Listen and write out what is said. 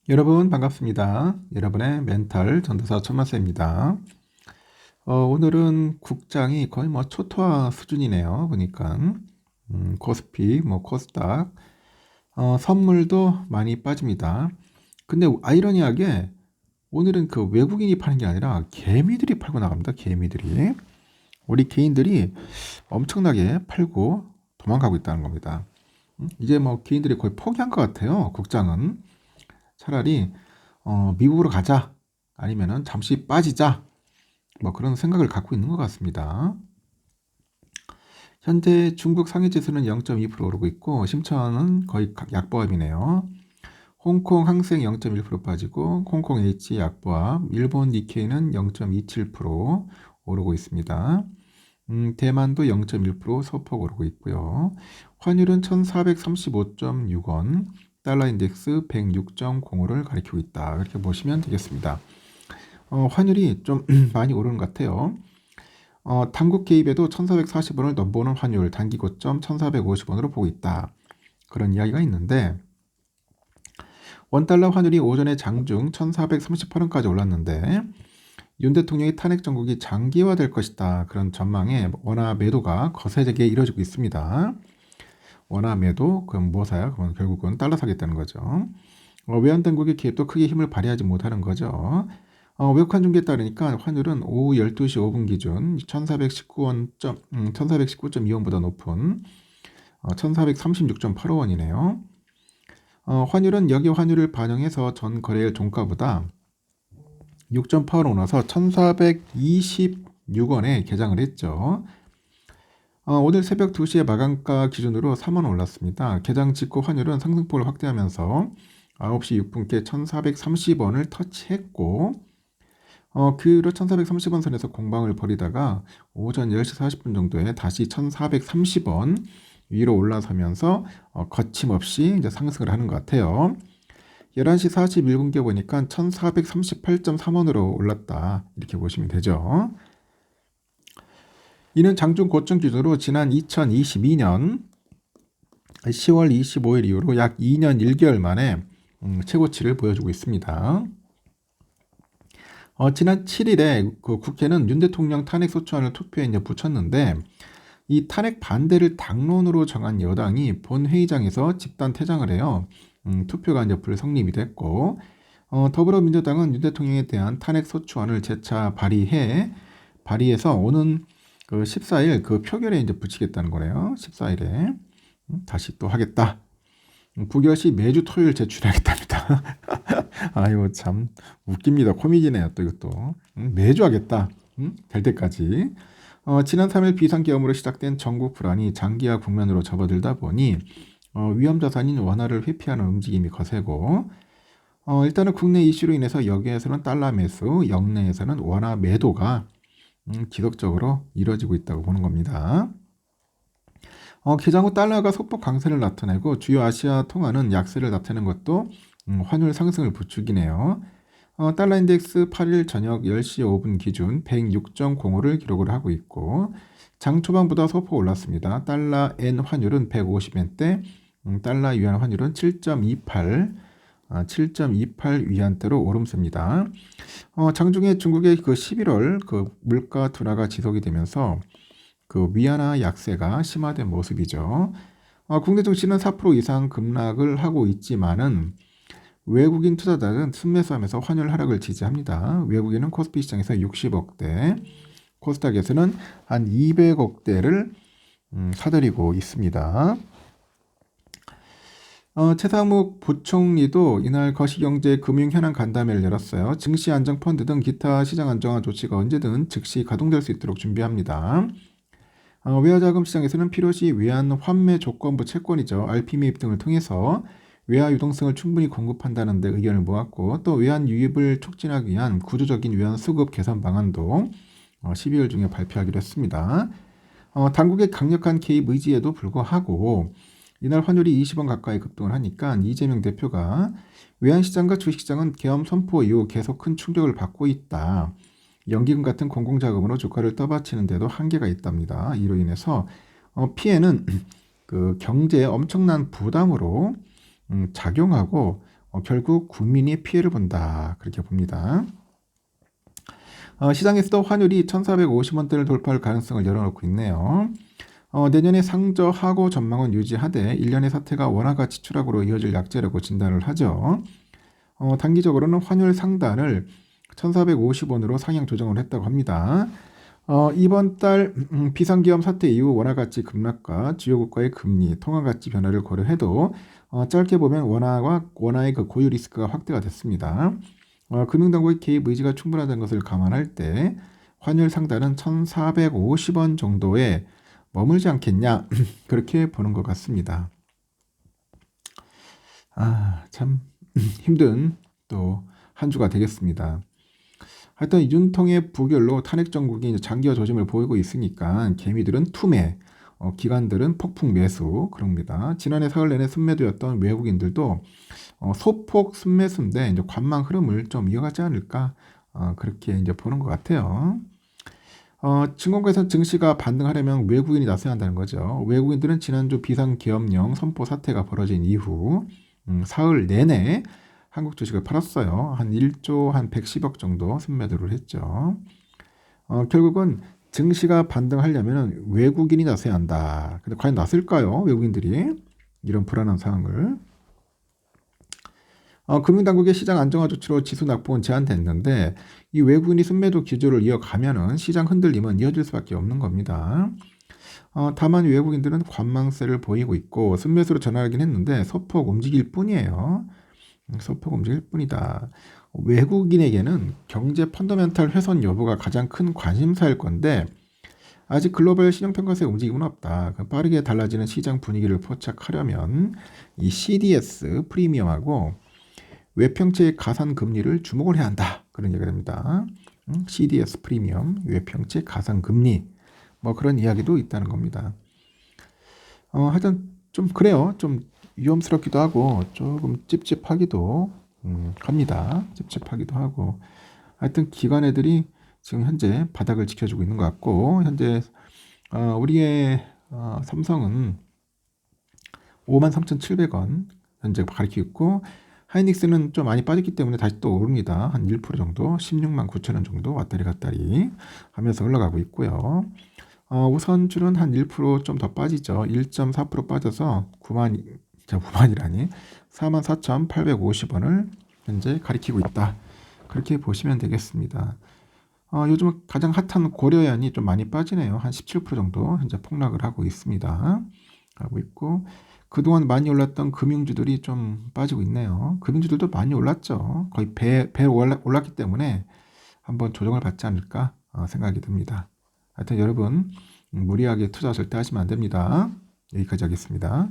여러분 반갑습니다. 여러분의 멘탈 전도사 천마세입니다. 오늘은 국장이 거의 뭐 초토화 수준이네요. 보니까 코스피, 코스닥, 선물도 많이 빠집니다. 근데 아이러니하게 오늘은 그 외국인이 파는 게 아니라 개미들이 팔고 나갑니다. 개미들이 우리 개인들이 엄청나게 팔고 도망가고 있다는 겁니다. 이제 뭐 개인들이 거의 포기한 것 같아요. 국장은. 차라리 미국으로 가자 아니면은 잠시 빠지자 뭐 그런 생각을 갖고 있는 것 같습니다. 현재 중국 상해 지수는 0.2% 오르고 있고 심천은 거의 약보합이네요. 홍콩 항생 0.1% 빠지고 홍콩 H 약보합, 일본 니케이는 0.27% 오르고 있습니다. 대만도 0.1% 소폭 오르고 있고요. 환율은 1435.6원, 달러 인덱스 106.05를 가리키고 있다. 이렇게 보시면 되겠습니다. 환율이 좀 많이 오르는 것 같아요. 당국 개입에도 1440원을 넘보는 환율, 단기 고점 1450원으로 보고 있다. 그런 이야기가 있는데 원달러 환율이 오전에 장중 1438원까지 올랐는데 윤 대통령의 탄핵 정국이 장기화될 것이다. 그런 전망에 원화 매도가 거세게 이뤄지고 있습니다. 원화 매도, 그럼 뭐 사야? 그건 결국은 달러 사겠다는 거죠. 외환 당국의 개입도 크게 힘을 발휘하지 못하는 거죠. 외국환 중계에 따르니까 환율은 오후 12시 5분 기준 1419.2원보다 높은 1436.85원이네요. 환율은 여기 환율을 반영해서 전 거래일 종가보다 6.8원 올라서 1426원에 개장을 했죠. 오늘 새벽 2시에 마감가 기준으로 3원 올랐습니다. 개장 직후 환율은 상승폭을 확대하면서 9시 6분께 1430원을 터치했고 그 후로 1430원 선에서 공방을 벌이다가 오전 10시 40분 정도에 다시 1430원 위로 올라서면서 거침없이 이제 상승을 하는 것 같아요. 11시 41분께 보니까 1438.3원으로 올랐다. 이렇게 보시면 되죠. 이는 장중 고점 기준으로 지난 2022년 10월 25일 이후로 약 2년 1개월 만에 최고치를 보여주고 있습니다. 지난 7일에 그 국회는 윤 대통령 탄핵 소추안을 투표에 이제 붙였는데 이 탄핵 반대를 당론으로 정한 여당이 본회의장에서 집단 퇴장을 해요. 투표가 이제 불성립이 됐고 더불어민주당은 윤 대통령에 대한 탄핵 소추안을 재차 발의해서 오는 그 14일 그 표결에 이제 붙이겠다는 거네요. 14일에 다시 또 하겠다. 부결 시 매주 토요일 제출하겠답니다. 아이고 참 웃깁니다. 코미디네요. 또 이것도 매주 하겠다. 될 때까지. 지난 3일 비상계엄으로 시작된 전국 불안이 장기화 국면으로 접어들다 보니 위험 자산인 원화를 회피하는 움직임이 거세고 일단은 국내 이슈로 인해서 여기에서는 달러 매수, 역내에서는 원화 매도가 지속적으로 이루어지고 있다고 보는 겁니다. 개장 후 달러가 소폭 강세를 나타내고 주요 아시아 통화는 약세를 나타내는 것도 환율 상승을 부추기네요. 달러 인덱스 8일 저녁 10시 5분 기준 106.05를 기록을 하고 있고 장 초반보다 소폭 올랐습니다. 달러 엔 환율은 150엔대, 달러 위안 환율은 7.28 위안대로 오름세입니다. 장중에 중국의 그 11월 그 물가 둔화가 지속이 되면서 그 위안화 약세가 심화된 모습이죠. 국내 증시는 4% 이상 급락을 하고 있지만은 외국인 투자자는 순매수하면서 환율 하락을 지지합니다. 외국인은 코스피 시장에서 60억대, 코스닥에서는 한 200억대를 사들이고 있습니다. 최상목 부총리도 이날 거시경제 금융현안 간담회를 열었어요. 증시 안정펀드 등 기타 시장 안정화 조치가 언제든 즉시 가동될 수 있도록 준비합니다. 외화자금 시장에서는 필요시 외환 환매 조건부 채권이죠. RP 매입 등을 통해서 외화 유동성을 충분히 공급한다는 데 의견을 모았고 또 외환 유입을 촉진하기 위한 구조적인 외환 수급 개선 방안도 12월 중에 발표하기로 했습니다. 당국의 강력한 개입 의지에도 불구하고 이날 환율이 20원 가까이 급등을 하니까 이재명 대표가 외환시장과 주식시장은 계엄 선포 이후 계속 큰 충격을 받고 있다. 연기금 같은 공공자금으로 주가를 떠받치는 데도 한계가 있답니다. 이로 인해서 피해는 그 경제에 엄청난 부담으로 작용하고 결국 국민이 피해를 본다. 그렇게 봅니다. 시장에서도 환율이 1,450원대를 돌파할 가능성을 열어놓고 있네요. 내년에 상저 하고 전망은 유지하되 일련의 사태가 원화가 지추락으로 이어질 약재라고 진단을 하죠. 단기적으로는 환율 상단을 1,450원으로 상향 조정을 했다고 합니다. 이번 달 비상기업 사태 이후 원화가치 급락과 주요 국가의 금리, 통화가치 변화를 고려해도 짧게 보면 원화의 그 고유 리스크가 확대가 됐습니다. 금융당국의 개입 의지가 충분하다는 것을 감안할 때 환율 상단은 1,450원 정도에 머물지 않겠냐 그렇게 보는 것 같습니다. 참 힘든 또 한 주가 되겠습니다. 하여튼 윤통의 부결로 탄핵 정국이 이제 장기화 조짐을 보이고 있으니까 개미들은 투매, 기관들은 폭풍 매수 그럽니다. 지난해 사흘 내내 순매도였던 외국인들도 소폭 순매수인데 이제 관망 흐름을 좀 이어가지 않을까 그렇게 이제 보는 것 같아요. 증권가에서 증시가 반등하려면 외국인이 나서야 한다는 거죠. 외국인들은 지난주 비상계엄령 선포 사태가 벌어진 이후 사흘 내내 한국 주식을 팔았어요. 한 1조 한 110억 정도 순매도를 했죠. 결국은 증시가 반등하려면 외국인이 나서야 한다. 근데 과연 나설까요? 외국인들이 이런 불안한 상황을. 금융당국의 시장 안정화 조치로 지수 낙폭은 제한됐는데 이 외국인이 순매도 기조를 이어가면은 시장 흔들림은 이어질 수밖에 없는 겁니다. 다만 외국인들은 관망세를 보이고 있고 순매수로 전환하긴 했는데 소폭 움직일 뿐이에요. 소폭 움직일 뿐이다. 외국인에게는 경제 펀더멘탈 훼손 여부가 가장 큰 관심사일 건데 아직 글로벌 신용평가세 움직임은 없다. 빠르게 달라지는 시장 분위기를 포착하려면 이 CDS 프리미엄하고 외평채 가산 금리를 주목을 해야 한다. 그런 얘기가 됩니다. CDS 프리미엄, 외평채 가산 금리 뭐 그런 이야기도 있다는 겁니다. 하여튼 좀 그래요. 좀 위험스럽기도 하고 조금 찝찝하기도 합니다. 찝찝하기도 하고 하여튼 기관 애들이 지금 현재 바닥을 지켜주고 있는 것 같고 현재 우리의 삼성은 53,700원 현재 가리키고 있고 하이닉스는 좀 많이 빠졌기 때문에 다시 또 오릅니다. 한 1% 정도 16만 9천 원 정도 왔다리 갔다리 하면서 올라가고 있고요. 우선주는 한 1% 좀 더 빠지죠. 1.4% 빠져서 9만이라니 44,850원을 현재 가리키고 있다. 그렇게 보시면 되겠습니다. 요즘 가장 핫한 고려연이 좀 많이 빠지네요. 한 17% 정도 현재 폭락을 하고 있습니다. 하고 있고 그동안 많이 올랐던 금융주들이 좀 빠지고 있네요. 금융주들도 많이 올랐죠. 거의 배 올랐기 때문에 한번 조정을 받지 않을까 생각이 듭니다. 하여튼 여러분 무리하게 투자 절대 하시면 안 됩니다. 여기까지 하겠습니다.